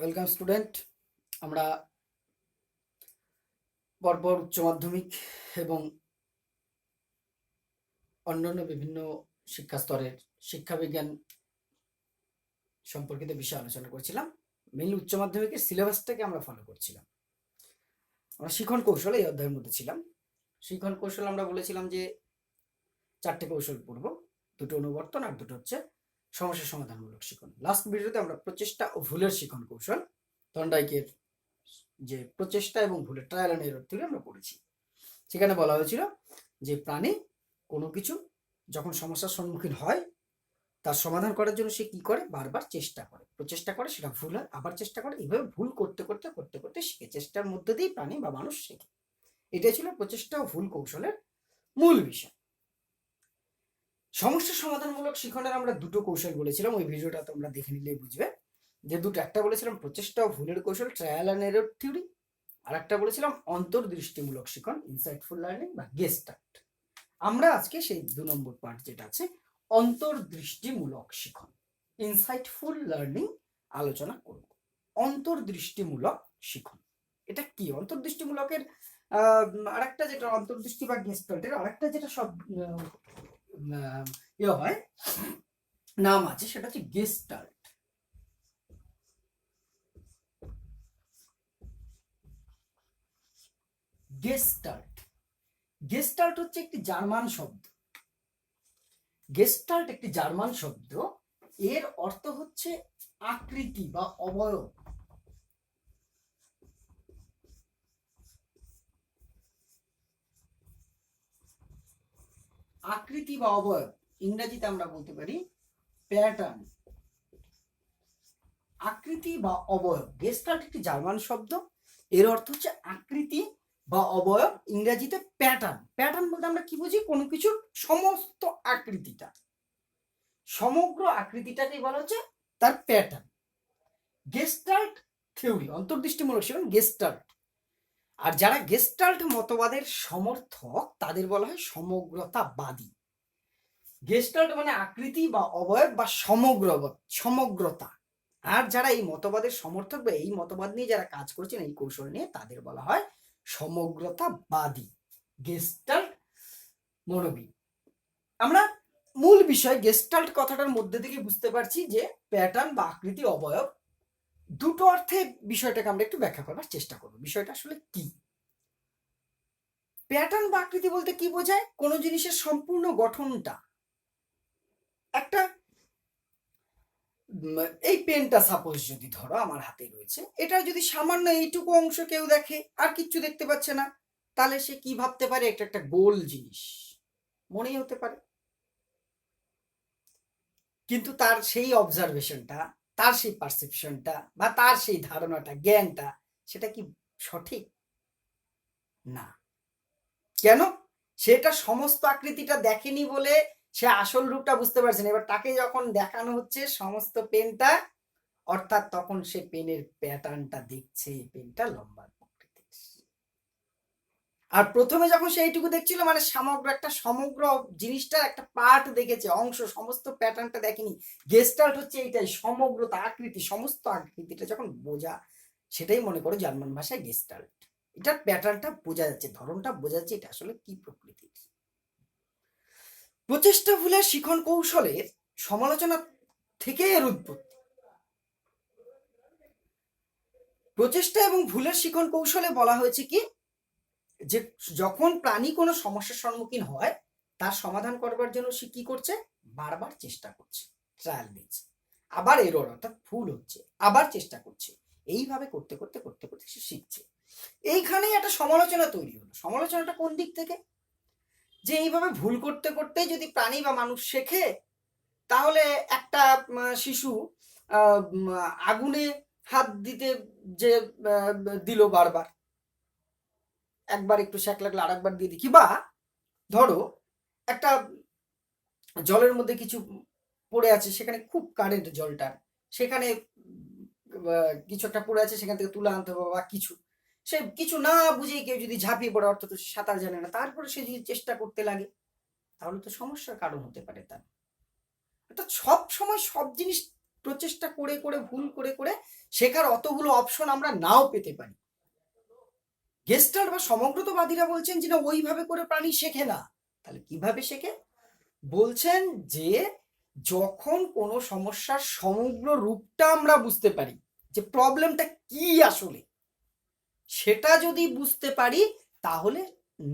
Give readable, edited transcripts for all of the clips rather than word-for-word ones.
Welcome student. আমরা পরপর উচ্চ মাধ্যমিক এবং অন্যান্য বিভিন্ন শিক্ষা স্তরের শিক্ষাবিজ্ঞান সম্পর্কিত বিষয় আলোচনা করছিলাম। মেইনলি উচ্চ মাধ্যমিকের সিলেবাসটাকে আমরা ফলো করছিলাম। আমরা শিখন কৌশল এই অধ্যায়ের মধ্যে ছিলাম। শিখন কৌশল আমরা বলেছিলাম যে 4টে কৌশল পড়ব, 2টো অনুবর্তন আর 2টো হচ্ছে সমস্যা সমাধানমূলক শিখন। লাস্ট ভিডিওতে আমরা প্রচেষ্টা ও ভুলের শিখন কৌশল, থর্নডাইকের যে প্রচেষ্টা এবং ভুলের ট্রায়াল অ্যান্ড এরর থিওরি আমরা পড়েছি। সেখানে বলা হয়েছিল যে প্রাণী কোনো কিছু যখন সমস্যার সম্মুখীন হয় তার সমাধান করার জন্য সে কি করে, বারবার চেষ্টা করে, প্রচেষ্টা করে, সেটা ভুল হয়, আবার চেষ্টা করে, এইভাবে ভুল করতে করতে করতে করতে শিখে। চেষ্টার মধ্যে দিয়েই প্রাণী বা মানুষ শেখে। এটাই ছিল প্রচেষ্টা ও ভুল কৌশলের মূল বিষয়। সমস্যা সমাধানমূলক শিখনের আমরা 2টো কৌশল বলেছিলাম, ওই ভিডিওটা তোমরা দেখে নিলেই বুঝবে যে দুটো। একটা বলেছিলাম প্রচেষ্টা ও ভুলের কৌশল, ট্রায়াল অ্যান্ড এরর থিওরি, আর একটা বলেছিলাম অন্তর্দৃষ্টিমূলক শিখন, ইনসাইটফুল লার্নিং বা গেস্টাল্ট। আমরা আজকে সেই 2 নম্বর পার্ট যেটা আছে অন্তর্দৃষ্টিমূলক শিখন, ইনসাইটফুল লার্নিং আলোচনা করব। অন্তর্দৃষ্টিমূলক শিখন এটা কি? অন্তর্দৃষ্টিমূলকের আরেকটা যেটা অন্তর্দৃষ্টি বা গেস্টাল্টের আরেকটা যেটা সব হয় নাম আছে, সেটা হচ্ছে গেস্টাল্ট। গেস্টাল্ট গেস্টাল্ট হচ্ছে একটি জার্মান শব্দ। গেস্টাল্ট একটি জার্মান শব্দ। এর অর্থ হচ্ছে আকৃতি বা অবয়ব। আকৃতি বা অবয়ব, ইংরেজিতে আমরা বলতে পারি প্যাটার্ন। আকৃতি বা অবয়ব, গেস্টাল্ট একটি জার্মান শব্দ। এর অর্থ হচ্ছে আকৃতি বা অবয়ব, ইংরেজিতে প্যাটার্ন। প্যাটার্ন বলতে আমরা কি বুঝি? কোনো কিছুর সমস্ত আকৃতিটা, সমগ্র আকৃতিটাকে বলা হচ্ছে তার প্যাটার্ন। গেস্টাল্ট থিওরি, অন্তর্দৃষ্টিমূলক শিখন, গেস্টাল্ট। আর যারা গেস্টাল্ট মতবাদের সমর্থক তাদের বলা হয় সমগ্রতাবাদী। গেস্টাল্ট মানে আকৃতি বা অবয়ব বা সমগ্রতা। আর যারা এই মতবাদের সমর্থক বা এই মতবাদ নিয়ে যারা কাজ করছেন, এই কৌশল নিয়ে, তাদের বলা হয় সমগ্রতাবাদী, গেস্টাল্ট মনোবিদ। আমরা মূল বিষয় গেস্টাল্ট কথাটার মধ্যে থেকে বুঝতে পারছি যে প্যাটার্ন বা আকৃতি, অবয়ব, দুটো অর্থে বিষয়টাকে আমরা একটু ব্যাখ্যা করার চেষ্টা করব। বিষয়টা আসলে কি? প্যাটার্ন বা আকৃতি বলতে কি বোঝায়? কোনো জিনিসের সম্পূর্ণ গঠনটা, একটা এই পেনটা সাপোজ যদি ধরো আমার হাতে রয়েছে, এটা যদি সামান্য এইটুকু অংশ কেউ দেখে আর কিচ্ছু দেখতে পাচ্ছে না, তাহলে সে কি ভাবতে পারে? এটা একটা গোল জিনিস মনেই হতে পারে। কিন্তু তার সেই অবজারভেশনটা, তার সেই পারসেপশনটা বা তার সেই ধারণাটা, জ্ঞানটা, সেটা কি সঠিক? না। কেন? সেটা সমস্ত আকৃতিটা দেখেনি বলে সে আসল রূপটা বুঝতে পারছে না। এবার তাকে যখন দেখানো হচ্ছে সমস্ত পেনটা, অর্থাৎ তখন সে পেনের প্যাটার্নটা দেখছে, পেনটা লম্বা প্রকৃতির। আর প্রথমে যখন সে এইটুকু দেখছিল, মানে সমগ্র জিনিসটার একটা পার্ট দেখেছে, অংশ, সমস্ত প্যাটার্নটা দেখেনি। গেস্টাল্ট হচ্ছে এইটাই, সমগ্রতা, আকৃতি, সমস্ত আকৃতিটা যখন বোঝা, সেটাই মনে করো জার্মান ভাষায় গেস্টাল্ট। এটার প্যাটার্নটা বোঝা যাচ্ছে, ধরনটা বোঝা যাচ্ছে, এটা আসলে কি প্রকৃতির। প্রচেষ্টা ভুলের শিখন কৌশলের সমালোচনা থেকে এর উৎপত্তি। প্রচেষ্টা এবং ভুলের শিখন কৌশলে বলা হয়েছে কি, যে যখন প্রাণী কোনো সমস্যার সম্মুখীন হয়, তার সমাধান করবার জন্য সে কি করছে? বারবার চেষ্টা করছে, ট্রায়াল দিচ্ছে, আবার এরর অর্থাৎ ভুল হচ্ছে, আবার চেষ্টা করছে, এইভাবে করতে করতে করতে করতে সে শিখছে। এইখানেই একটা সমালোচনা তৈরি হলো। সমালোচনাটা কোন দিক থেকে? যে এইভাবে ভুল করতে করতে যদি প্রাণী বা মানুষ শেখে, তাহলে একটা শিশু আগুনে হাত দিতে যে দিল বারবার, একবার একটু শ্যাক লাগলে আরেকবার দিয়ে দেখি, বা ধরো একটা জলের মধ্যে কিছু পড়ে আছে, সেখানে খুব কারেন্ট জলটার, সেখানে কিছু একটা পড়ে আছে, সেখান থেকে তুলে আনতে হবে বা কিছু, সে কিছু না বুঝেই কেউ যদি ঝাঁপিয়ে পড়ে, অর্থাৎ সে সাঁতার জানে না, তারপরে সে যদি চেষ্টা করতে লাগে, তাহলে তো সমস্যার কারণ হতে পারে তার। অর্থাৎ সব সময় সব জিনিস প্রচেষ্টা করে করে ভুল করে করে শেখার অতগুলো অপশন আমরা নাও পেতে পারি। গেস্টাল্ট বা সমগ্রতাবাদীরা বলছেন যে না, ওইভাবে করে প্রাণী শেখে না। তাহলে কিভাবে শেখে? বলছেন যে যখন কোনো সমস্যার সমগ্র রূপটা আমরা বুঝতে পারি, যে প্রবলেমটা কি আসলে, সেটা যদি বুঝতে পারি তাহলে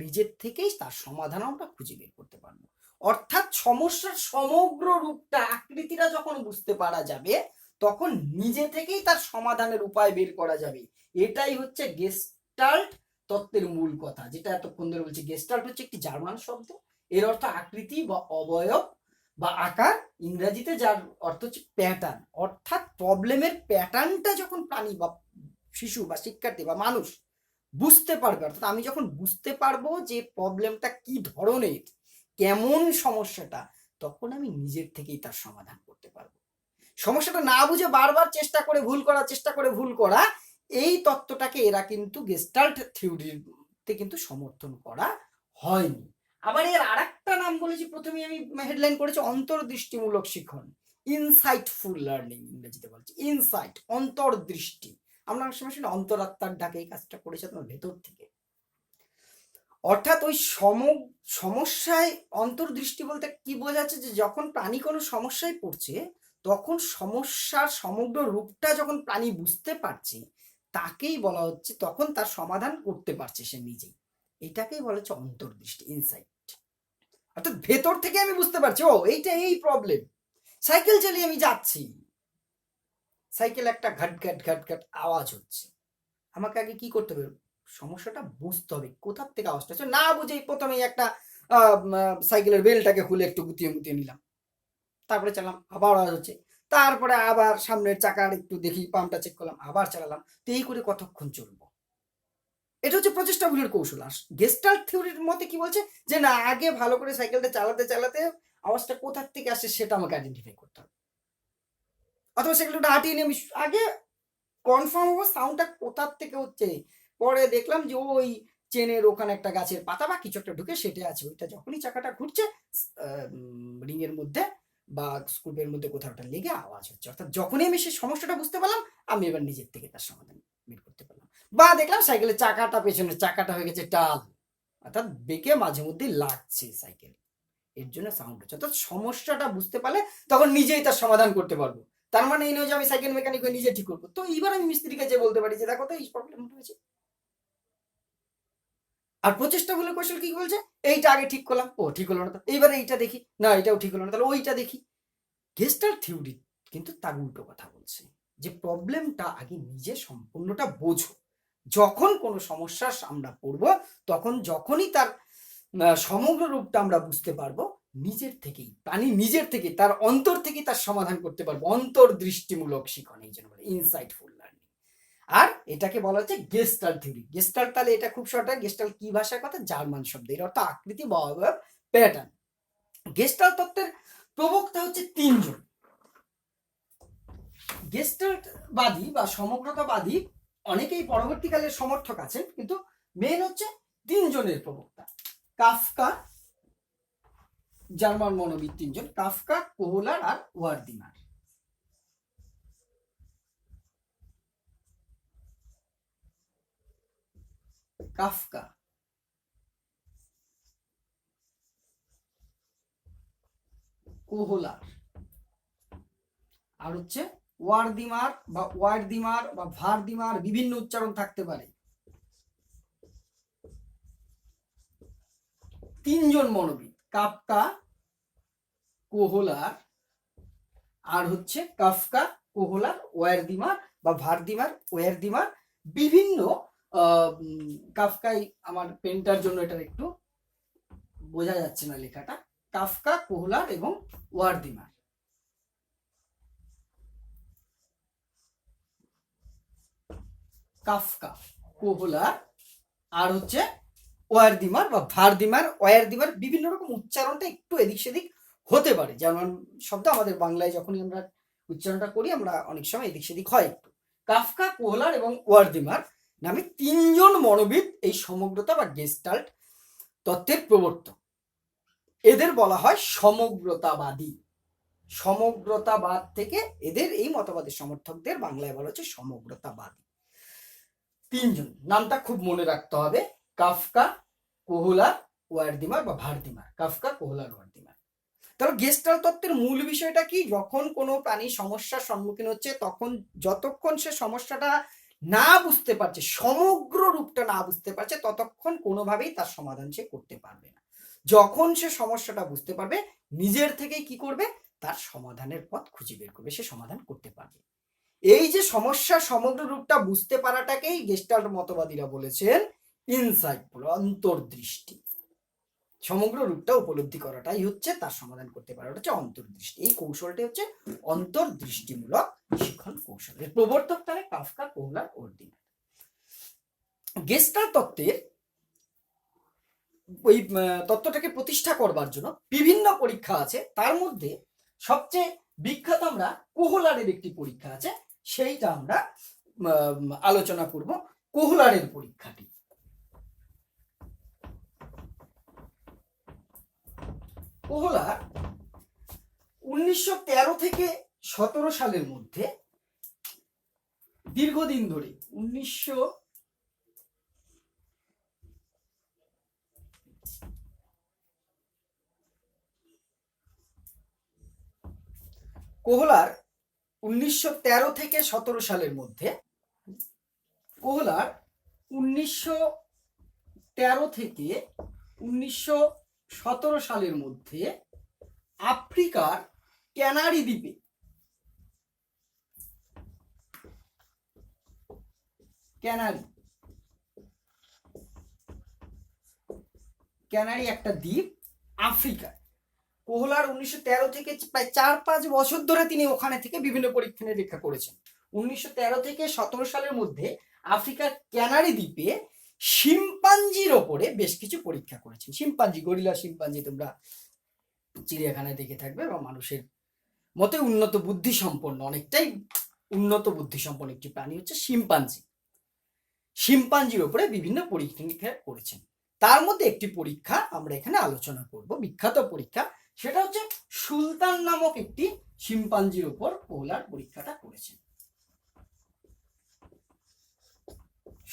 নিজের থেকেই তার সমাধান আমরা খুঁজে বের করতে পারবো। অর্থাৎ সমস্যার সমগ্র রূপটা, আকৃতিটা যখন বুঝতে পারা যাবে তখন নিজে থেকেই তার সমাধানের উপায় বের করা যাবে। এটাই হচ্ছে গেস্টাল্ট তত্ত্বের মূল কথা, যেটা এতক্ষণ ধরে বলছি। গেস্টাল্ট হচ্ছে একটি জার্মান শব্দ, এর অর্থ আকৃতি বা অবয়ব বা আকার, ইংরেজিতে যার অর্থ হচ্ছে প্যাটার্ন। অর্থাৎ প্রবলেমের প্যাটার্নটা যখন প্রাণী বা শিশু বা শিক্ষার্থী বা মানুষ বুঝতে পারবে, অর্থাৎ আমি যখন বুঝতে পারবো যে প্রবলেমটা কি ধরনের, কেমন সমস্যাটা, তখন আমি নিজের থেকেই তার সমাধান করতে পারবো। সমস্যাটা না বুঝে বারবার চেষ্টা করে ভুল করা, চেষ্টা করে ভুল করা, এই তত্ত্বটাকে এরা কিন্তু গেস্টাল্ট থিওরিতে কিন্তু সমর্থন করা হয়নি। আবার এর আরেকটা নাম বলেছি, প্রথমে আমি হেডলাইন করেছি অন্তর্দৃষ্টিমূলক শিখন, ইনসাইটফুল লার্নিং ইংরেজিতে বলছি। ইনসাইট, অন্তর্দৃষ্টি। আমরা অনেক সময় শুনি অন্তরাত্মার ডাকে, এই কাজটা করেছে তোমার ভেতর থেকে। অর্থাৎ ওই সমস্যায় অন্তর্দৃষ্টি বলতে কি বোঝাচ্ছে, যে যখন প্রাণী কোনো সমস্যায় পড়ছে তখন সমস্যার সমগ্র রূপটা যখন প্রাণী বুঝতে পারছে তাকেই বলা হচ্ছে, তখন তার সমাধান করতে পারছে সে নিজেই, এটাকেই বলা হচ্ছে অন্তর্দৃষ্টি, ইনসাইট। অর্থাৎ ভেতর থেকে আমি বুঝতে পারছি ও এইটা এই প্রবলেম। সাইকেল চালিয়ে আমি যাচ্ছি, সাইকেল একটা ঘাট ঘাট ঘাট ঘাট আওয়াজ হচ্ছে, আমাকে আগে কি করতে হবে, সমস্যাটা বুঝতে হবে কোথার থেকে আওয়াজটা হচ্ছে। না বুঝেই প্রথমেই একটা সাইকেলের বেলটাকে খুলে একটু গুতিয়ে গুতিয়ে নিলাম, তারপরে চালাম, আবার আওয়াজ হচ্ছে, তারপরে আবার সামনের চাকার একটু দেখি পাম্পটা চেক করলাম, আবার চালালাম। তো এই করে কতক্ষণ চলবো? এটা হচ্ছে প্রচেষ্টা ভুলের কৌশল। আর গেস্টাল্ট থিওরির মতে কি বলছে, যে না, আগে ভালো করে সাইকেলটা চালাতে চালাতে আওয়াজটা কোথার থেকে আসছে সেটা আমাকে আইডেন্টিফাই করতে হবে, অথবা সাইকেলটা হাঁটিয়ে নিয়ে আমি আগে কনফার্ম হবো সাউন্ডটা কোথার থেকে হচ্ছে। পরে দেখলাম যে ওই চেনের ওখানে একটা গাছের পাতা বা কিছু একটা ঢুকে সেটে আছে, ওইটা যখনই চাকাটা ঘুরছে রিং এর মধ্যে বা স্ক্রুপের মধ্যে কোথাও একটা লেগে আওয়াজ হচ্ছে। অর্থাৎ যখনই আমি সেই সমস্যাটা বুঝতে পারলাম, আমি এবার নিজের থেকে তার সমাধান বের করতে পারলাম। বা দেখলাম সাইকেলের চাকাটা, পেছনের চাকাটা হয়ে গেছে টাল, অর্থাৎ বেঁকে মাঝে মধ্যেই লাগছে সাইকেল, এর জন্য সাউন্ড হচ্ছে। অর্থাৎ সমস্যাটা বুঝতে পারলে তখন নিজেই তার সমাধান করতে পারবো। তার মানে এই নয় যে আমি সাইকেল মেকানিক হয়ে নিজে ঠিক করবো। তো এইবার আমি মিস্ত্রিকে যে বলতে পারি যে দেখো তো এই প্রবলেম হয়েছে। আর প্রচেষ্টা ভুলের কৌশল কি বলছে, এইটা আগে ঠিক করলাম, ও ঠিক হলো না, তো এইবারে এইটা দেখি, না এটাও ঠিক হলো না, তাহলে ওইটা দেখি। গেস্টাল্ট থিওরি কিন্তু তার উল্টো কথা বলছে, যে প্রবলেমটা আগে নিজে সম্পূর্ণটা বোঝো। যখন কোনো সমস্যার আমরা পড়বো, তখন যখনই তার সমগ্র রূপটা আমরা বুঝতে পারবো, নিজের থেকেই প্রাণী নিজের থেকে তার অন্তর থেকে তার সমাধান করতে পারবো। অন্তর্দৃষ্টিমূলক শিখন, এই জন্য বলে ইনসাইটফুল লার্নিং। আর এটাকে বলা হচ্ছে গেস্টাল্ট থিওরি। গেস্টাল্ট, তাহলে এটা খুব শর্ট হয়, গেস্টাল্ট কি ভাষার কথা, জার্মান শব্দ, এর অর্থ আকৃতি বা অবয়ব, প্যাটার্ন। গেস্টাল্ট তত্ত্বের প্রবক্তা হচ্ছে তিনজন। গেস্টাল্টবাদী বা সমগ্রতাবাদী অনেকেই পরবর্তীকালে সমর্থক আছেন, কিন্তু মেন হচ্ছে তিনজনের প্রবক্তা। কাফকা, জার্মান মনোবিদ তিনজন, কাফকা, কোহলার আর ওয়ার্দিমার। কাফকা, কোহলার আর হচ্ছে ওয়ার্দিমার বা ওয়ার্দিমার বা ভারদিমার, বিভিন্ন উচ্চারণ থাকতে পারে। তিনজন মনোবিদ, কাফকা, কোহলার আর হচ্ছে কাফকা, কোহলার, ওয়ার্দিমার বা ভারদিমার, ওয়ার্দিমার। বিভিন্ন কাফকাই, আমার পেনটার জন্য এটা একটু বোঝা যাচ্ছে না লেখাটা, কাফকা, কোহলার এবং ওয়ার্দিমার। কাফকা, কোহলার আর হচ্ছে ওয়ার্দিমার বা ভারদিমার, ওয়ার্দিমার। বিভিন্ন রকম উচ্চারণটা একটু এদিক সেদিক হতে পারে, যেমন শব্দ আমাদের বাংলায় যখনই আমরা উচ্চারণটা করি আমরা অনেক সময় এদিক সেদিক হয় একটু। কাফকা, কোহলার এবং ওয়ার্দিমার নামে তিনজন মনোবিদ এই সমগ্রতা বা গেস্টাল্ট তত্ত্বের প্রবর্তক। এদের বলা হয় সমগ্রতাবাদী। সমগ্রতাবাদ থেকে, এদের এই মতবাদের সমর্থকদের বাংলায় বলা হচ্ছে সমগ্রতাবাদী। তিনজন, নামটা খুব মনে রাখতে হবে, কাফকা, কোহলার, ওয়ার্দিমার বা ভার্দিমার। কাফকা, কোহলার, ওয়ার্দিমার। তাহলে গেস্টাল্ট তত্ত্বের মূল বিষয়টা কি? যখন কোনো প্রাণী সমস্যার সম্মুখীন হচ্ছে, তখন যতক্ষণ সে সমস্যাটা না বুঝতে পারছে, সমগ্র রূপটা না বুঝতে পারছে, ততক্ষণ কোনোভাবেই তার সমাধান সে করতে পারবে না। যখন সে সমস্যাটা বুঝতে পারবে, নিজের থেকেই কি করবে, তার সমাধানের পথ খুঁজে বের করবে, সে সমাধান করতে পারবে। এই যে সমস্যার সমগ্র রূপটা বুঝতে পারাটাকেই গেস্টাল্ট মতবাদীরা বলেছেন ইনসাইট, অন্তর্দৃষ্টি। সমগ্র রূপটা উপলব্ধি করাটাই হচ্ছে তার সমাধান করতে পারা, হচ্ছে অন্তর্দৃষ্টি। এই কৌশলটি হচ্ছে অন্তর্দৃষ্টিমূলক শিখন কৌশল। এর প্রবর্তক তারা কাফকা, কোহলার, ওয়ার্দিমার। গেস্টাল্ট তত্ত্বের ওই তত্ত্বটাকে প্রতিষ্ঠা করবার জন্য বিভিন্ন পরীক্ষা আছে। তার মধ্যে সবচেয়ে বিখ্যাত আমরা কোহলারের একটি পরীক্ষা আছে, সেইটা আমরা আলোচনা করব। কোহলারের পরীক্ষাটি কোহলার 1913 থেকে 17 সালের মধ্যে দীর্ঘদিন ধরে কোহলার 1913 থেকে 17 সালের মধ্যে কোহলার 1913 থেকে 1917 সালের মধ্যে আফ্রিকার ক্যানারি দ্বীপে ক্যানারি একটা দ্বীপ আফ্রিকায়। কোহলার 1913 থেকে প্রায় 4-5 বছর ধরে তিনি ওখানে থেকে বিভিন্ন পরীক্ষা নিরীক্ষা করেছেন। 1913 থেকে 17 সালের মধ্যে আফ্রিকার ক্যানারি দ্বীপে শিম্পাঞ্জির ওপরে বেশ কিছু পরীক্ষা করেছেন। শিম্পাঞ্জি, গরিলা শিম্পাঞ্জি তোমরা চিড়িয়াখানায় দেখে থাকবে, বা মানুষের মতে উন্নত বুদ্ধি সম্পন্ন, অনেকটাই উন্নত বুদ্ধি সম্পন্ন একটি প্রাণী হচ্ছে শিম্পাঞ্জি। শিম্পাঞ্জির ওপরে বিভিন্ন পরীক্ষা নিরীক্ষা করেছেন। তার মধ্যে একটি পরীক্ষা আমরা এখানে আলোচনা করব, বিখ্যাত পরীক্ষা। সেটা হচ্ছে সুলতান নামক একটি শিম্পাঞ্জির উপর কোহলার পরীক্ষাটা করেছেন।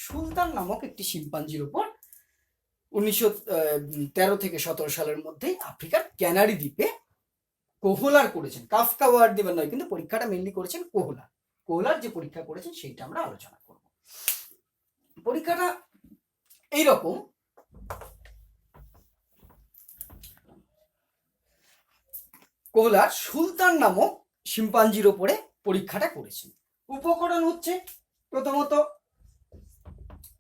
সুলতান নামক একটি শিম্পাঞ্জির উপর 1913 থেকে 17 সালের মধ্যে আফ্রিকার ক্যানারি দ্বীপে কোহলার করেছেন। কাফকা, ওয়ার্দিমার নয়, কিন্তু পরীক্ষাটা মেনলি করেছেন কোহলার। কোহলার যে পরীক্ষা করেছেন সেইটা আমরা আলোচনা করব। পরীক্ষাটা এইরকম, কোহলার সুলতান নামক শিম্পাঞ্জির ওপরে পরীক্ষাটা করেছেন। উপকরণ হচ্ছে প্রথমত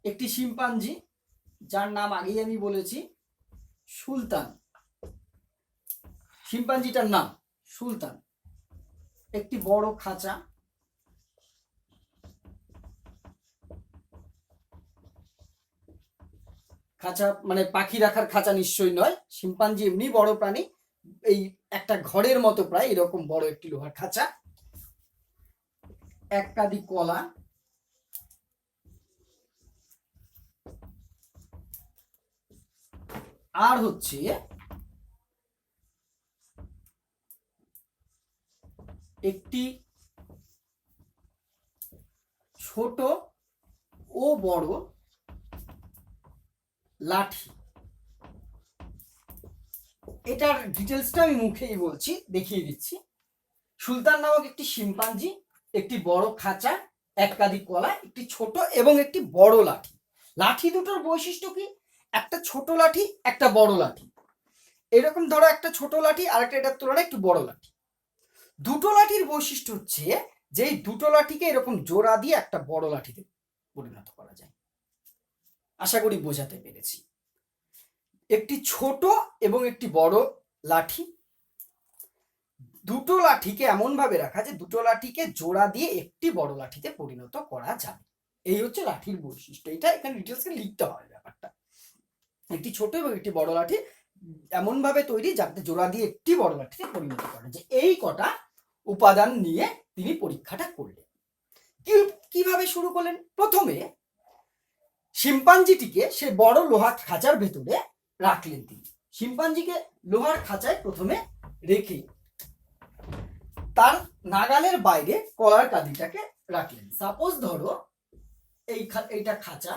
একটি শিম্পাঞ্জি, যার নাম আগেই আমি বলেছি সুলতান। শিম্পাঞ্জিটার নাম সুলতান। একটি বড় খাঁচা, মানে পাখি রাখার খাঁচা নিশ্চয়ই নয়, শিম্পাঞ্জি এমনি বড় প্রাণী। এই একটা ঘরের মতো প্রায় এরকম বড় একটি লোহার খাঁচা, এক কাঁদি কলা, আর হচ্ছে একটি ছোট ও বড় লাঠি। এটার ডিটেলসটা আমি মুখেই বলছি, দেখিয়ে দিচ্ছি। সুলতান নামক একটি শিম্পাঞ্জি, একটি বড় খাঁচা, এক কাঁদি কলা, একটি ছোট এবং একটি বড় লাঠি। লাঠি দুটোর বৈশিষ্ট্য কি? একটা ছোট লাঠি, একটা বড় লাঠি। এরকম ধরো একটা ছোট লাঠি আর একটা এটার তুলনায় একটু বড় লাঠি। দুটো লাঠির বৈশিষ্ট্য হচ্ছে যে এই দুটো লাঠিকে এরকম জোড়া দিয়ে একটা বড় লাঠিতে পরিণত করা যায়। আশা করি বোঝাতে পেরেছি। একটি ছোট এবং একটি বড় লাঠি, দুটো লাঠিকে এমন ভাবে রাখা যে দুটো লাঠিকে জোড়া দিয়ে একটি বড় লাঠিতে পরিণত করা যাবে। এই হচ্ছে লাঠির বৈশিষ্ট্য। এটা এখানে ডিটেলসে লিখতে হয় ব্যাপারটা। একটি ছোট এবং একটি বড় লাঠি এমন ভাবে তৈরি যাতে জোড়া দিয়ে একটি বড় লাঠিতে পরিণত করা যায়। এই কটা উপাদান নিয়ে তিনি পরীক্ষাটা করলেন। কিভাবে শুরু করলেন? প্রথমে শিম্পাঞ্জিটিকে সে বড় লোহার খাঁচার ভেতরে রাখলেন। তিনি শিম্পাঞ্জিকে লোহার খাঁচায় প্রথমে রেখে তার নাগালের বাইরে কলার কাঁদিটাকে রাখলেন। সাপোজ ধরো এইটা খাঁচা,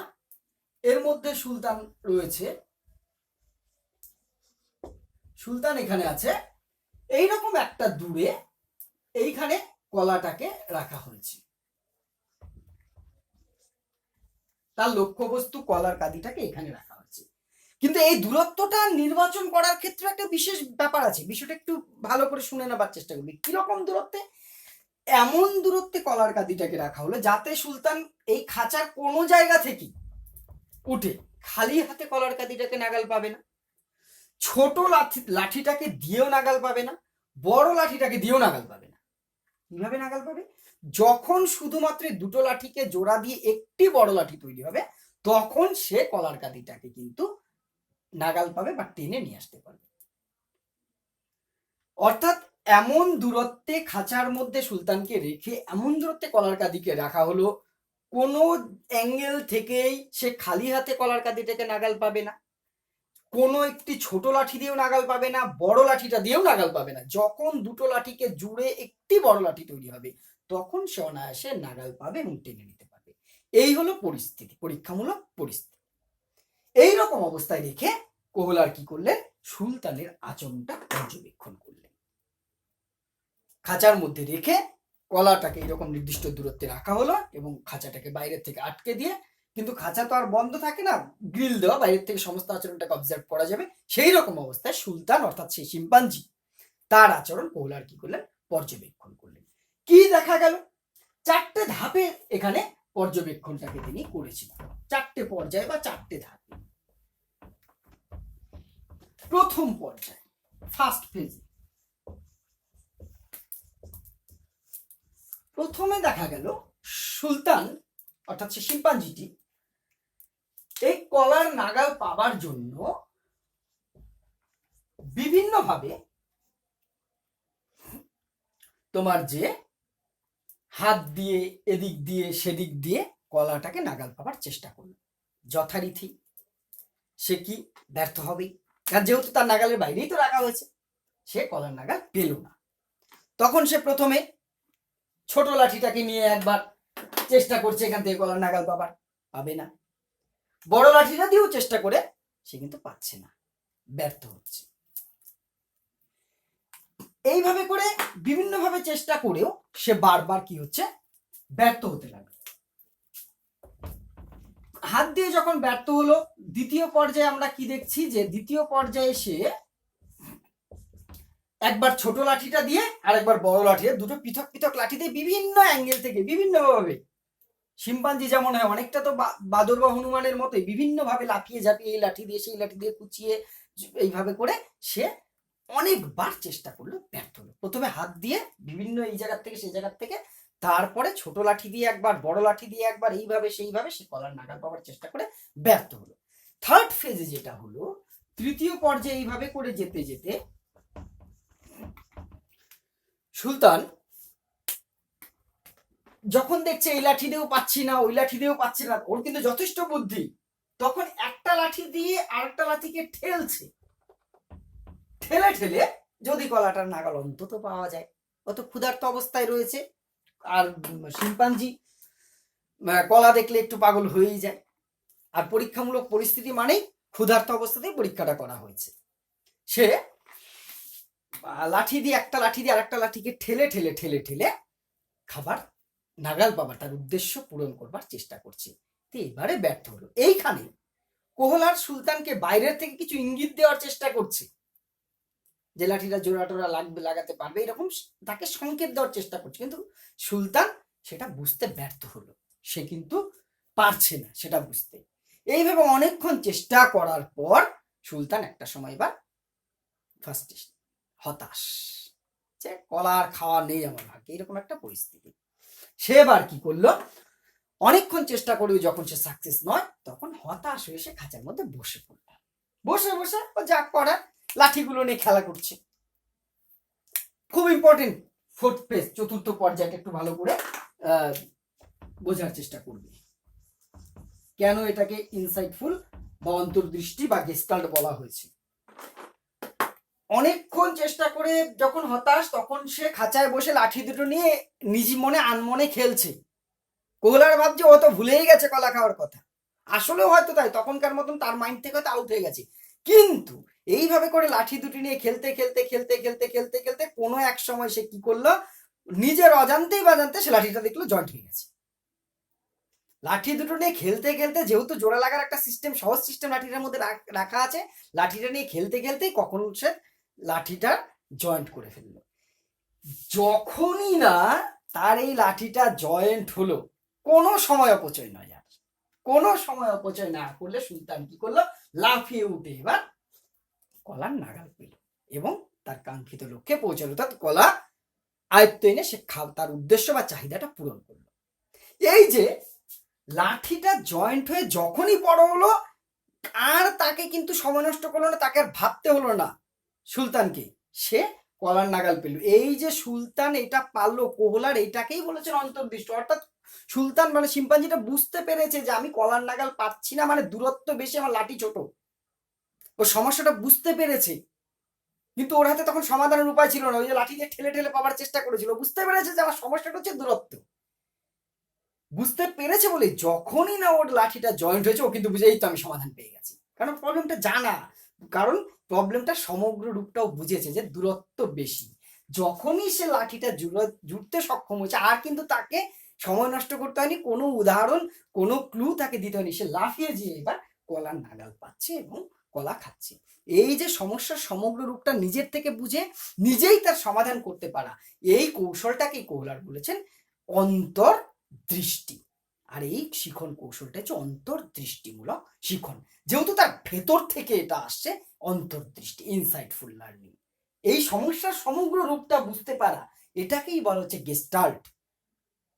এর মধ্যে সুলতান রয়েছে, সুলতান এখানে আছে, এইরকম একটা দূরে এইখানে কলাটাকে রাখা হয়েছে। তার লক্ষ্যবস্তু কলার কাঁদিটাকে এখানে রাখা হয়েছে। কিন্তু এই দূরত্বটা নির্বাচন করার ক্ষেত্রে একটা বিশেষ ব্যাপার আছে, বিষয়টা একটু ভালো করে শুনে নেবার চেষ্টা করবি। কিরকম দূরত্বে? এমন দূরত্বে কলার কাঁদিটাকে রাখা হলো যাতে সুলতান এই খাঁচার কোনো জায়গা থেকে উঠে খালি হাতে কলার কাঁদিটাকে নাগাল পাবে না, ছোট লাঠিটাকে দিয়েও নাগাল পাবে না, বড় লাঠিটাকে দিয়েও নাগাল পাবে না। কিভাবে নাগাল পাবে? যখন শুধুমাত্র দুটো লাঠিকে জোড়া দিয়ে একটি বড় লাঠি তৈরি হবে, তখন সে কলার কাঁদিটাকে কিন্তু নাগাল পাবে বা টেনে নিয়ে আসতে পারবে। অর্থাৎ এমন দূরত্বে খাঁচার মধ্যে সুলতানকে রেখে এমন দূরত্বে কলার কাঁদিকে রাখা হলো, কোনো অ্যাঙ্গেল থেকেই সে খালি হাতে কলার কাঁদিটাকে নাগাল পাবে না, কোনো একটি ছোট লাঠি দিয়েও নাগাল পাবে না, বড় লাঠিটা দিয়েও নাগাল পাবে না। যখন দুটো লাঠিকে জুড়ে একটি বড় লাঠি তৈরি হবে, তখন সে অনায়াসে নাগাল পাবে এবং টেনে নিতে পারবে। এই হলো পরিস্থিতি, পরীক্ষামূলক পরিস্থিতি। এইরকম অবস্থায় রেখে কোহলার কি করলেন? সুলতানের আচরণটা পর্যবেক্ষণ করলেন। খাঁচার মধ্যে রেখে কলাটাকে এরকম নির্দিষ্ট দূরত্বে রাখা হলো এবং খাঁচাটাকে বাইরের থেকে আটকে দিয়ে, কিন্তু খাঁচা তো আর বন্ধ থাকে না, গ্রিল দেওয়া, বাইরের থেকে সমস্ত আচরণটাকে অবজার্ভ করা যাবে। সেই রকম অবস্থায় সুলতান অর্থাৎ সেই শিম্পাঞ্জি তার আচরণ কোহলার কি করলেন? পর্যবেক্ষণ করলেন। কি দেখা গেল? 4টে ধাপে এখানে পর্যবেক্ষণটাকে তিনি করেছিলেন, 4টে পর্যায়ে বা 4টে ধাপে। প্রথম পর্যায়ে, ফার্স্ট ফেজ, প্রথমে দেখা গেল সুলতান অর্থাৎ সে শিম্পাঞ্জিটি এই কলার নাগাল পাবার জন্য বিভিন্নভাবে তোমার যে হাত দিয়ে এদিক দিয়ে সেদিক দিয়ে কলাটাকে নাগাল পাবার চেষ্টা করল। যথারীতি সে কি ব্যর্থ হবেই, কারণ যেহেতু তার নাগালের বাইরেই তো রাখা হয়েছে, সে কলার নাগাল পেল না। তখন সে প্রথমে ছোট লাঠিটাকে নিয়ে একবার চেষ্টা করছে এখান থেকে কলার নাগাল পাবার, পাবে না। বড় লাঠিটা দিয়েও চেষ্টা করে সে কিন্তু পাচ্ছে না, ব্যর্থ হচ্ছে। এইভাবে করে বিভিন্নভাবে চেষ্টা করেও সে বারবার কি হচ্ছে? ব্যর্থ হতে লাগলো। হাত দিয়ে যখন ব্যর্থ হলো, দ্বিতীয় পর্যায়ে আমরা কি দেখছি? যে দ্বিতীয় পর্যায়ে সে একবার ছোট লাঠিটা দিয়ে আর একবার বড় লাঠি, দুটো পৃথক পৃথক লাঠি দিয়ে বিভিন্ন অ্যাঙ্গেল থেকে বিভিন্নভাবে, শিম্পাঞ্জি যেমন হয় অনেকটা তো বাদর বা হনুমানের মতোই বিভিন্নভাবে লাফিয়ে ঝাঁপিয়ে এই লাঠি দিয়ে সেই লাঠি দিয়ে কুচিয়ে এইভাবে করে সে অনেকবার চেষ্টা করলো, ব্যর্থ হলো। প্রথমে হাত দিয়ে বিভিন্ন এই জায়গার থেকে সেই জায়গার থেকে, তারপরে ছোট লাঠি দিয়ে একবার, বড় লাঠি দিয়ে একবার, এইভাবে সেইভাবে সে কলার নাগাল পাওয়ার চেষ্টা করে ব্যর্থ হলো। থার্ড ফেজে যেটা হলো, তৃতীয় পর্যায়ে এইভাবে করে যেতে যেতে সুলতান যখন দেখছে এই লাঠি দিয়েও পাচ্ছি না, ওই লাঠি দিয়েও পাচ্ছি না, ওর কিন্তু যথেষ্ট বুদ্ধি, তখন একটা লাঠি দিয়ে আরেকটা লাঠিকে ঠেলছে, ঠেলে ঠেলে যদি কলাটার নাগাল অন্তত পাওয়া যায়। অত ক্ষুধার্ত অবস্থায় রয়েছে, আর শিম্পাঞ্জি কলা দেখলে একটু পাগল হয়েই যায়। আর পরীক্ষামূলক পরিস্থিতি মানেই ক্ষুধার্ত অবস্থাতেই পরীক্ষাটা করা হয়েছে। সে লাঠি দিয়ে একটা লাঠি দিয়ে আরেকটা লাঠিকে ঠেলে ঠেলে ঠেলে ঠেলে খাবার নাগাল পাবার, তার উদ্দেশ্য পূরণ করবার চেষ্টা করছে। তো এবারে ব্যর্থ হলো। এইখানে কোহলার সুলতানকে বাইরের থেকে কিছু ইঙ্গিত দেওয়ার চেষ্টা করছে, যে লাঠিটা জোড়া টোড়া লাগবে, লাগাতে পারবে, এরকম তাকে সংকেত দেওয়ার চেষ্টা করছে, কিন্তু সুলতান সেটা বুঝতে ব্যর্থ হলো। সে কিন্তু পারছে না সেটা বুঝতে। এইভাবে অনেকক্ষণ চেষ্টা করার পর সুলতান একটা সময় এবার ফার্স্ট হতাশ, যে কলার খাওয়া নেই আমার ভাগ্যে, এরকম একটা পরিস্থিতি। সে এবার কি করলো? অনেকক্ষণ চেষ্টা করেও যখন সে সাকসেস নয়, তখন হতাশ হয়ে সে খাঁচার মধ্যে বসে পড়ল। বসে বসে ও যা করার লাঠিগুলো নিয়ে খেলা করছে। খুব ইম্পর্টেন্ট ফোর্থ ফেজ, চতুর্থ পর্যায়টা একটু ভালো করে বোঝার চেষ্টা করবে। কেন এটাকে ইনসাইটফুল বা অন্তর্দৃষ্টি বা গেস্টাল্ট বলা হয়েছে? অনেকক্ষণ চেষ্টা করে যখন হতাশ, তখন সে খাঁচায় বসে লাঠি দুটো নিয়ে নিজ মনে আনমনে খেলছে। কোহলার ভাবছে ও তো ভুলেই গেছে কলা খাওয়ার কথা। আসলেও হয়তো তাই, তখনকার মতন তার মাইন্ড থেকে হয়তো আউট হয়ে গেছে। কিন্তু এইভাবে করে লাঠি দুটি নিয়ে খেলতে খেলতে খেলতে খেলতে খেলতে খেলতে কোনো এক সময় সে কি করলো, নিজের অজান্তেই বাজান্তে সে লাঠিটা দেখলো জয়েন্ট হয়ে গেছে। লাঠি দুটো নিয়ে খেলতে খেলতে, যেহেতু জোড়া লাগার একটা সিস্টেম, সহজ সিস্টেম লাঠিটার মধ্যে রাখা আছে, লাঠিটা নিয়ে খেলতে খেলতেই কখন সে লাঠিটা জয়েন্ট করে ফেললো। যখনই না তার এই লাঠিটা জয়েন্ট হলো, কোনো সময় অপচয় নয়, আর কোনো সময় অপচয় না করলে সুলতান কি করলো, লাফিয়ে উঠে এবার কলার নাগাল পেল এবং তার কাঙ্ক্ষিত লক্ষ্যে পৌঁছালো, অর্থাৎ কলা আয়ত্ত এনে সে তার উদ্দেশ্য বা চাহিদাটা পূরণ করলো। এই যে লাঠিটা জয়েন্ট হয়ে যখনই বড় হলো, আর তাকে কিন্তু সময় নষ্ট করলো না, তাকে আর ভাবতে হলো না সুলতানকে, সে কলার নাগাল পেল। এই যে সুলতান এটা পারলো, কোহলার এইটাকেই বলেছেন অন্তর্দৃষ্টি। অর্থাৎ সুলতান মানে শিম্পাঞ্জিটা বুঝতে পেরেছে যে আমি কলার নাগাল পাচ্ছি না, মানে দূরত্ব বেশি, আমার লাঠি ছোট। ও সমস্যাটা বুঝতে পেরেছে, কিন্তু ওর হাতে তখন সমাধানের উপায় ছিল না। ওই যে লাঠি দিয়ে ঠেলে ঠেলে পাওয়ার চেষ্টা করেছিল। বুঝতে পেরেছে যে আমার সমস্যাটা হচ্ছে দূরত্ব। বুঝতে পেরেছে বলে যখনই না ওর লাঠিটা জয়েন্ট হয়েছে, ও কিন্তু বুঝেই তো আমি সমাধান পেয়ে গেছি, কারণ প্রবলেমটা জানা, কারণ প্রবলেমটা সমগ্র রূপটাও বুঝেছে যে দূরত্ব বেশি। যখনই সে লাঠিটা জুড়তে সক্ষম হয়েছে, আর কিন্তু তাকে সময় নষ্ট করতে হয়নি, কোনো উদাহরণ, কোনো ক্লু তাকে দিতে হয়নি, সে লাফিয়ে যেয়ে এবার কলার নাগাল পাচ্ছে এবং কলা খাচ্ছে। এই যে সমস্যার সমগ্র রূপটা নিজের থেকে বুঝে নিজেই তার সমাধান করতে পারা, এই কৌশলটাকে কোহলার বলেছেন অন্তর্দৃষ্টি। আর এই শিখন কৌশলটা হচ্ছে অন্তর্দৃষ্টিমূলক শিখন, যেহেতু তার ভেতর থেকে এটা আসছে, অন্তর্দৃষ্টি, ইনসাইটফুল লার্নিং। এই সমস্যার সমগ্র রূপটা বুঝতে পারা, এটাকেই বলা হচ্ছে গেস্টাল্ট,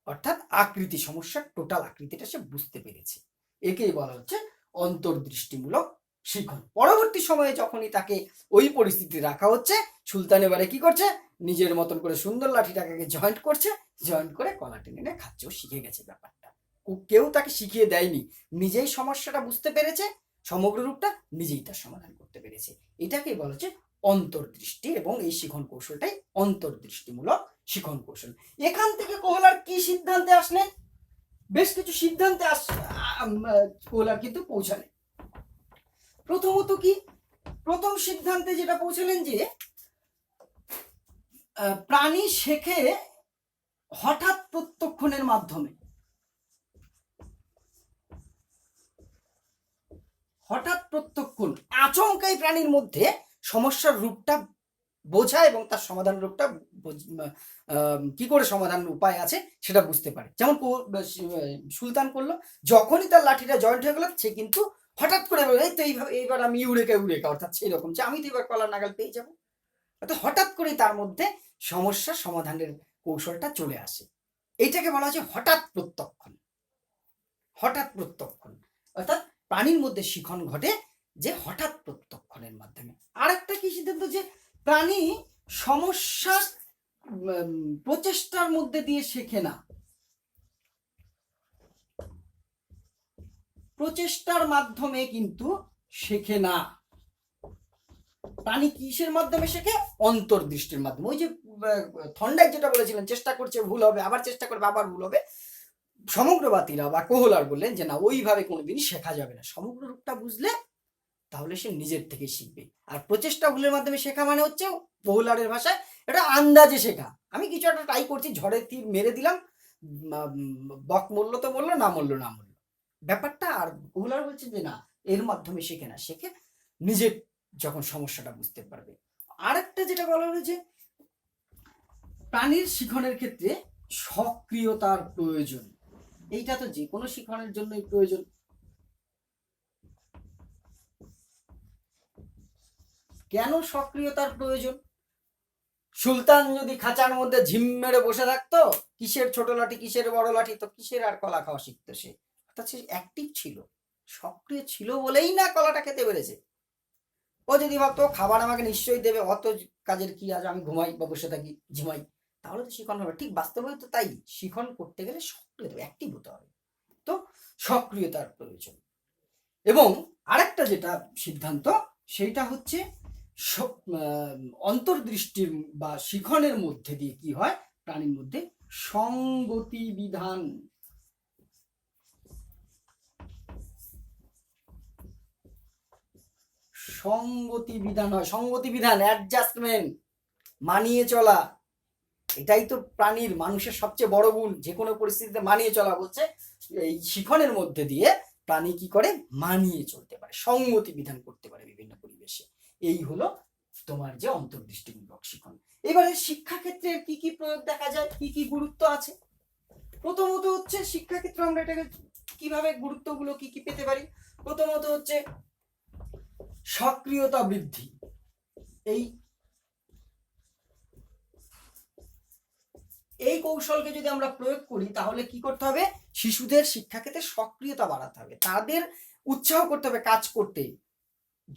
অর্থাৎ আকৃতি, সমস্যার টোটাল আকৃতিটা সে বুঝতে পেরেছে, একেই বলা হচ্ছে অন্তর্দৃষ্টিমূলক শিখন। পরবর্তী সময়ে যখনই তাকে ওই পরিস্থিতি রাখা হচ্ছে, সুলতান এবারে কি করছে, নিজের মতন করে সুন্দর লাঠিটাকে জয়েন্ট করছে, জয়েন্ট করে কলা টেনে খাচ্ছে। ও শিখে গেছে ব্যাপারটা, কেউ তাকে শিখিয়ে দেয়নি, নিজেই সমস্যাটা বুঝতে পেরেছে, সমগ্র রূপটা নিজেই তার সমাধান করতে পেরেছে। এটাকেই বলা হচ্ছে অন্তর্দৃষ্টি, এবং এই শিখন কৌশলটাই অন্তর্দৃষ্টিমূলক শিখন কৌশল। এখান থেকে কোহলার কি সিদ্ধান্তে আসলেন, বেশ কিছু সিদ্ধান্তে কোহলার কিন্তু পৌঁছালেন। প্রথমত কি, প্রথম সিদ্ধান্তে যেটা পৌঁছালেন যে প্রাণী শেখে হঠাৎ প্রত্যক্ষণের মাধ্যমে। হঠাৎ প্রত্যক্ষণ আচমকাই প্রাণীর মধ্যে সমস্যার রূপটা বোঝা এবং তার সমাধান রূপটা কি করে সমাধান উপায় আছে সেটা বুঝতে পারে। যেমন সুলতান করলো, যখনই তার লাঠিটা জয়েন্ট হয়ে গেল, সে কিন্তু হঠাৎ করে এই তো এইভাবে এইবার আমি ইউরেকা, অর্থাৎ সেই রকম যে আমি তো এবার কলার নাগাল পেয়ে যাবো। অর্থাৎ হঠাৎ করেই তার মধ্যে সমস্যার সমাধানের কৌশলটা চলে আসে। এইটাকে বলা হচ্ছে হঠাৎ প্রত্যক্ষণ। হঠাৎ প্রত্যক্ষণ অর্থাৎ প্রাণীর মধ্যে শিখন ঘটে যে হঠাৎ প্রত্যক্ষণের মাধ্যমে। আর একটা কি সিদ্ধান্ত, যে প্রাণী সমস্যা প্রচেষ্টার মধ্যে দিয়ে শেখে না, প্রচেষ্টার মাধ্যমে কিন্তু শেখে না। প্রাণী কিসের মাধ্যমে শেখে, অন্তর্দৃষ্টির মাধ্যমে। ওই যে থন্ডাইক যেটা বলেছিলেন, চেষ্টা করছে ভুল হবে, আবার চেষ্টা করবে আবার ভুল হবে, সমগ্রবাতীরা বা কোহলার বললেন যে না, ওইভাবে কোনোদিনই শেখা যাবে না, সমগ্র রূপটা বুঝলে তাহলে সে নিজের থেকে শিখবে। আর প্রচেষ্টা ভুলের মাধ্যমে শেখা মানে হচ্ছে কোহলারের ভাষায় এটা আন্দাজে শেখা। আমি কিছু একটা ট্রাই করছি, ঝড়ের তীর মেরে দিলাম, বক মূল্য তো বললো, না মূল্য না মূল্য ব্যাপারটা। আর কোহলার বলছে যে না, এর মাধ্যমে শেখে না, শেখে নিজের যখন সমস্যাটা বুঝতে পারবে। আর একটা যেটা বলা হয়েছে, প্রাণীর শিখনের ক্ষেত্রে সক্রিয়তার প্রয়োজন। এইটা তো যে কোনো শিখনের জন্যই প্রয়োজন। কেন সক্রিয়তার প্রয়োজন? সুলতান যদি খাঁচার মধ্যে ঝিম মেরে বসে থাকতো, কিসের ছোট লাঠি কিসের বড় লাঠি, তো কিসের আর কলা খাওয়া শিখতো সে? অর্থাৎ সে অ্যাক্টিভ ছিল, সক্রিয় ছিল বলেই না কলাটা খেতে পেরেছে। ও যদি ভাবতো খাবার আমাকে নিশ্চয়ই দেবে, অত কাজের কি আছে, আমি ঘুমাই বা বসে থাকি ঝিমাই, তাহলে তো শিখন হবে। ঠিক বাস্তবে তো তাই, শিখন করতে গেলে সক্রিয় হতে হবে, অ্যাক্টিভ হতে হবে। তো সক্রিয়তার প্রয়োজন। এবং আরেকটা যেটা সিদ্ধান্ত, সেইটা হচ্ছে অন্তর্দৃষ্টির বা শিখনের মধ্যে দিয়ে কি হয়, প্রাণীর মধ্যে সংগতি বিধান হয়। সংগতি বিধান, অ্যাডজাস্টমেন্ট, মানিয়ে চলা। এটাই তো প্রাণীর, মানুষের সবচেয়ে বড় গুণ, যে কোনো পরিস্থিতিতে মানিয়ে চলা। বলছে এই শিখনের মধ্যে দিয়ে প্রাণী কি করে, মানিয়ে চলতে পারে, সঙ্গতি বিধান করতে পারে বিভিন্ন পরিবেশে। এই হলো তোমার যে অন্তর্দৃষ্টিমূলক শিখন। এবারে শিক্ষাক্ষেত্রে কি কি প্রয়োগ দেখা যায়, কি কি গুরুত্ব আছে। প্রথমত হচ্ছে শিক্ষাক্ষেত্রে আমরা এটাকে কিভাবে গুরুত্বগুলো কি কি পেতে পারি। প্রথমত হচ্ছে সক্রিয়তা বৃদ্ধি। এই কৌশলকে যদি আমরা প্রয়োগ করি তাহলে কি করতে হবে, শিশুদের শিক্ষাক্ষেত্রে সক্রিয়তা বাড়াতে হবে, তাদের উৎসাহ করতে হবে কাজ করতে,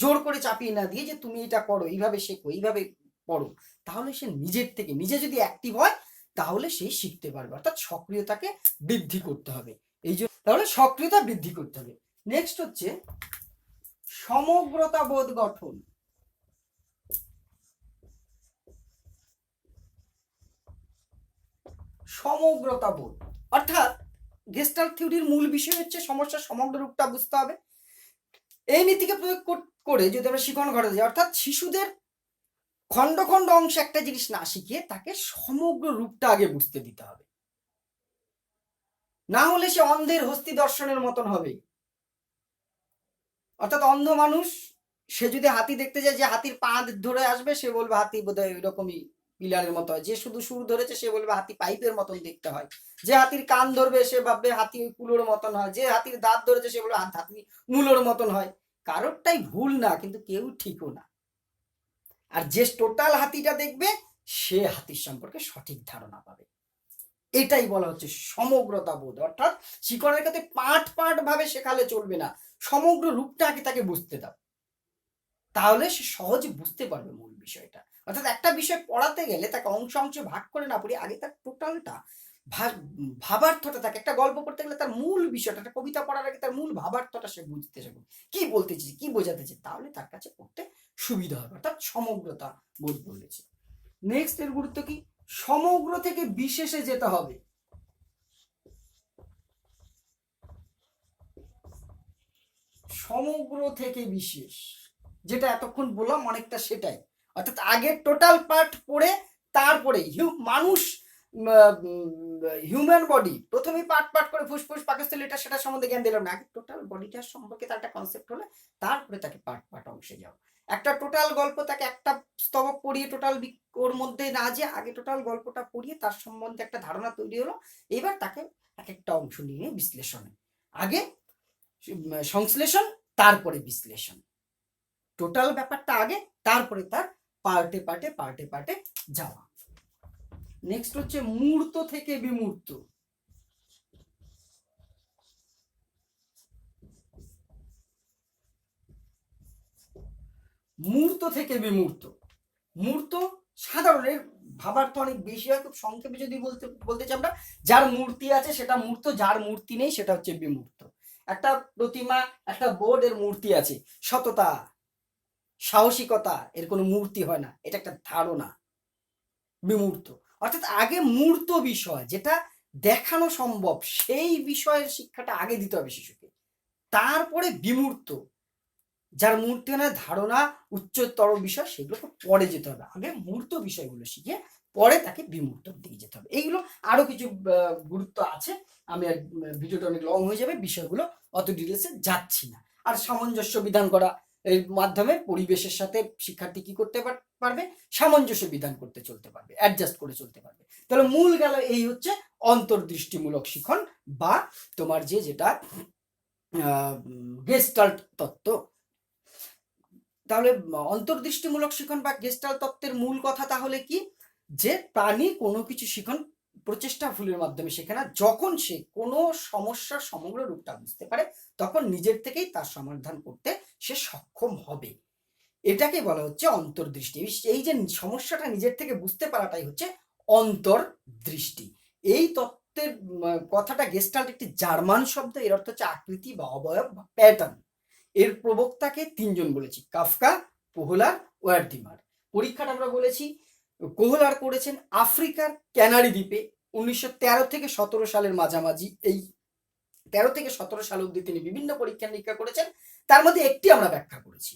জোর করে চাপিয়ে না দিয়ে যে তুমি এটা করো, এইভাবে শেখো, এইভাবে পড়ো। তাহলে সে নিজের থেকে নিজে যদি অ্যাক্টিভ হয় তাহলে সে শিখতে পারবে, অর্থাৎ সক্রিয়তাকে বৃদ্ধি করতে হবে। এই জন্য তাহলে সক্রিয়তা বৃদ্ধি করতে হবে। নেক্সট হচ্ছে সমগ্রতা বোধ গঠন। সমগ্রতা বোধ অর্থাৎ গেস্টাল্ট থিওরির মূল বিষয় হচ্ছে সমস্যার সমগ্র রূপটা বুঝতে হবে। এই নীতিকে প্রয়োগ করে যদি আমরা শিখন ঘটাতে যাই, অর্থাৎ শিশুদের খণ্ড খণ্ড অংশে একটা জিনিস না শিখিয়ে তাকে সমগ্র রূপটা আগে বুঝতে দিতে হবে, না হলে সে অন্ধের হস্তি দর্শনের মতন হবে। অর্থাৎ অন্ধ মানুষ সে যদি হাতি দেখতে যায়, যে হাতির পা ধরে আসবে সে বলবে হাতি বোধহয় ওইরকমই পিলারের মতো হয়, যে শুধু সুর ধরেছে সে বলবে হাতি পাইপের মতন দেখতে হয়, যে হাতির কান ধরবে সে ভাববে হাতি ওই কুলোর মতন হয়, যে হাতির দাঁত ধরেছে সে বলবে হাতি মূলোর মতন হয়। কারোরটাই ভুল না, কিন্তু কেউ ঠিকও না। আর যে টোটাল হাতিটা দেখবে সে হাতির সম্পর্কে সঠিক ধারণা পাবে। এটাই বলা হচ্ছে সমগ্রতা বোধ। অর্থাৎ শিখনের ক্ষেত্রে পাঠ পাঠ ভাবে শেখালে চলবে না, সমগ্র রূপটা আগে তাকে বুঝতে দাও, তাহলে সে সহজে বুঝতে পারবে মূল বিষয়টা। অর্থাৎ একটা বিষয় পড়াতে গেলে তাকে অংশ অংশে ভাগ করে না পড়ি, আগে তার টোটালটা ভাবার্থটা, তাকে একটা গল্প পড়তে গেলে তার মূল বিষয়টা, একটা কবিতা পড়ার আগে তার মূল ভাবার্থটা সে বুঝতে চাইবে, কি বলতে চাইছে, কি বোঝাতে চাই, তাহলে তার কাছে পড়তে সুবিধা হবে। অর্থাৎ সমগ্রতা বোধ বলেছে। নেক্সট এর গুরুত্ব কি, সমগ্র থেকে বিশেষে যেতে হবে। সমগ্র থেকে বিশেষ, যেটা এতক্ষণ বললাম অনেকটা সেটাই। অর্থাৎ আগে টোটাল পার্ট পড়ে তারপরে মানুষ, হিউম্যান বডি প্রথমেই পার্ট পার্ট করে ফুসফুস পাকস্থলী এটা সেটা সম্বন্ধে জ্ঞান দিলাম না, আগে টোটাল বডিটার সম্পর্কে তার একটা কনসেপ্ট হলে তারপরে তাকে পার্ট পার্ট অংশে যাও। একটা টোটাল গল্প তাকে একটা স্তবক পড়িয়ে টোটাল ওর মধ্যে না যে আগে টোটাল গল্পটা পড়িয়ে তার সম্বন্ধে একটা ধারণা তৈরি হলো, এবার তাকে এক একটা অংশ নিয়ে বিশ্লেষণে, আগে সংশ্লেষণ তারপরে বিশ্লেষণ, টোটাল ব্যাপারটা আগে তারপরে তার পার্টে পার্টে পার্টে পার্টে যাওয়া। নেক্সট হচ্ছে মূর্ত থেকে বিমূর্ত। মূর্ত থেকে বিমূর্ত, মূর্ত সাধারণ, এর ভাবার্থ অনেক বেশি হয়, খুব সংক্ষেপে যদি বলতে চাই আমরা, যার মূর্তি আছে সেটা মূর্ত, যার মূর্তি নেই সেটা হচ্ছে বিমূর্ত। একটা প্রতিমা, একটা বোর্ড, এর মূর্তি আছে, সততা সাহসিকতা, এর কোনো মূর্তি হয় না, এটা একটা ধারণা, বিমূর্ত। অর্থাৎ আগে মূর্ত বিষয় যেটা দেখানো সম্ভব সেই বিষয়ের শিক্ষাটা আগে দিতে হবে শিশুকে, তারপরে বিমূর্ত যার মূর্তি না ধারণা উচ্চতর বিষয় সেগুলোকে পরে যেতে হবে, আগে মূর্ত বিষয়গুলো শিখে পরে তাকে বিমূর্তর দিকে যেতে হবে। এইগুলো আরো কিছু গুরুত্ব আছে, আমি আর ভিডিওটা অনেক লং হয়ে যাবে, বিষয়গুলো অত ডিটেলসে যাচ্ছি না। আর সামঞ্জস্য বিধান করা, এর মাধ্যমে পরিবেশের সাথে শিক্ষার্থী কি করতে পারবে, সামঞ্জস্য বিধান করতে চলতে পারবে, অ্যাডজাস্ট করে চলতে পারবে। তাহলে মূল গেল এই হচ্ছে অন্তর্দৃষ্টিমূলক শিখন বা তোমার যেটা গেস্টাল্ট তত্ত্ব। তাহলে অন্তর্দৃষ্টিমূলক শিখন বা গেস্টাল্ট তত্ত্বের মূল কথা তাহলে কি, যে প্রাণী কোনো কিছু শিখন প্রচেষ্টা ভুলের মাধ্যমে শেখে না, যখন সে কোনো সমস্যার সমগ্র রূপটা বুঝতে পারে তখন নিজের থেকেই তার সমাধান করতে সে সক্ষম হবে। এটাকে বলা হচ্ছে অন্তর্দৃষ্টি। এই যে সমস্যাটা নিজের থেকে বুঝতে পারাটাই হচ্ছে অন্তর্দৃষ্টি। এই তত্ত্বের কথাটা গেস্টাল্ট একটি জার্মান শব্দ, এর অর্থ হচ্ছে আকৃতি বা অবয়ব বা প্যাটার্ন। এর প্রবক্তাকে তিনজন বলেছি, কাফকা, কোহলার ওয়ার্ডিমার। পরীক্ষাটা আমরা বলেছি কোহলার করেছেন আফ্রিকার ক্যানারি দ্বীপে 1913 থেকে 17 সালের মাঝামাঝি। এই 13 থেকে 17 সাল অবধি তিনি বিভিন্ন পরীক্ষা নিরীক্ষা করেছেন। তার মধ্যে একটি আমরা ব্যাখ্যা করেছি,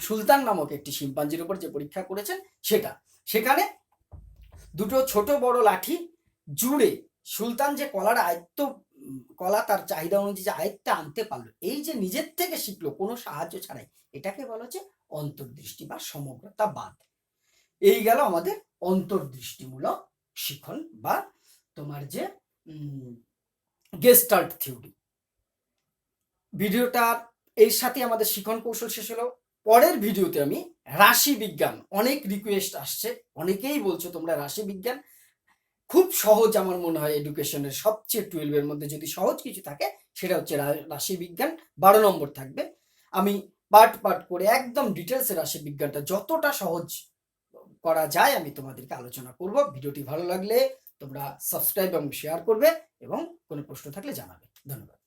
সুলতান নামক একটি শিম্পাঞ্জির উপর যে পরীক্ষা করেছেন সেটা। সেখানে দুটো ছোট বড় লাঠি জুড়ে সুলতান যে কলা তার চাহিদা অনুযায়ী যে আয়ত্তে আনতে পারলো, এই যে নিজের থেকে শিখলো কোনো সাহায্য ছাড়াই, এটাকে বলা হচ্ছে অন্তর্দৃষ্টি বা সমগ্রতাবাদ। এই গেল আমাদের অন্তর্দৃষ্টিমূলক শিখন বা তোমার যে গেস্টাল্ট থিওরি। ভিডিওটার এর সাথে আমাদের শিখন কৌশল শেষ হলো। পরের ভিডিওতে আমি রাশি বিজ্ঞান, অনেক রিকোয়েস্ট আসছে, অনেকেই বলছো তোমরা রাশি বিজ্ঞান খুব সহজ, আমার মনে হয় এডুকেশনের সবচেয়ে 12 এর মধ্যে যদি সহজ কিছু থাকে সেটা হচ্ছে রাশি বিজ্ঞান। 12 নম্বর থাকবে। আমি পার্ট করে একদম ডিটেলসে রাশি বিজ্ঞানটা যতটা সহজ করা যায় আমি তোমাদেরকে আলোচনা করব। ভিডিওটি ভালো লাগলে তোমরা সাবস্ক্রাইব এবং শেয়ার করবে এবং কোনো প্রশ্ন থাকলে জানাবে। ধন্যবাদ।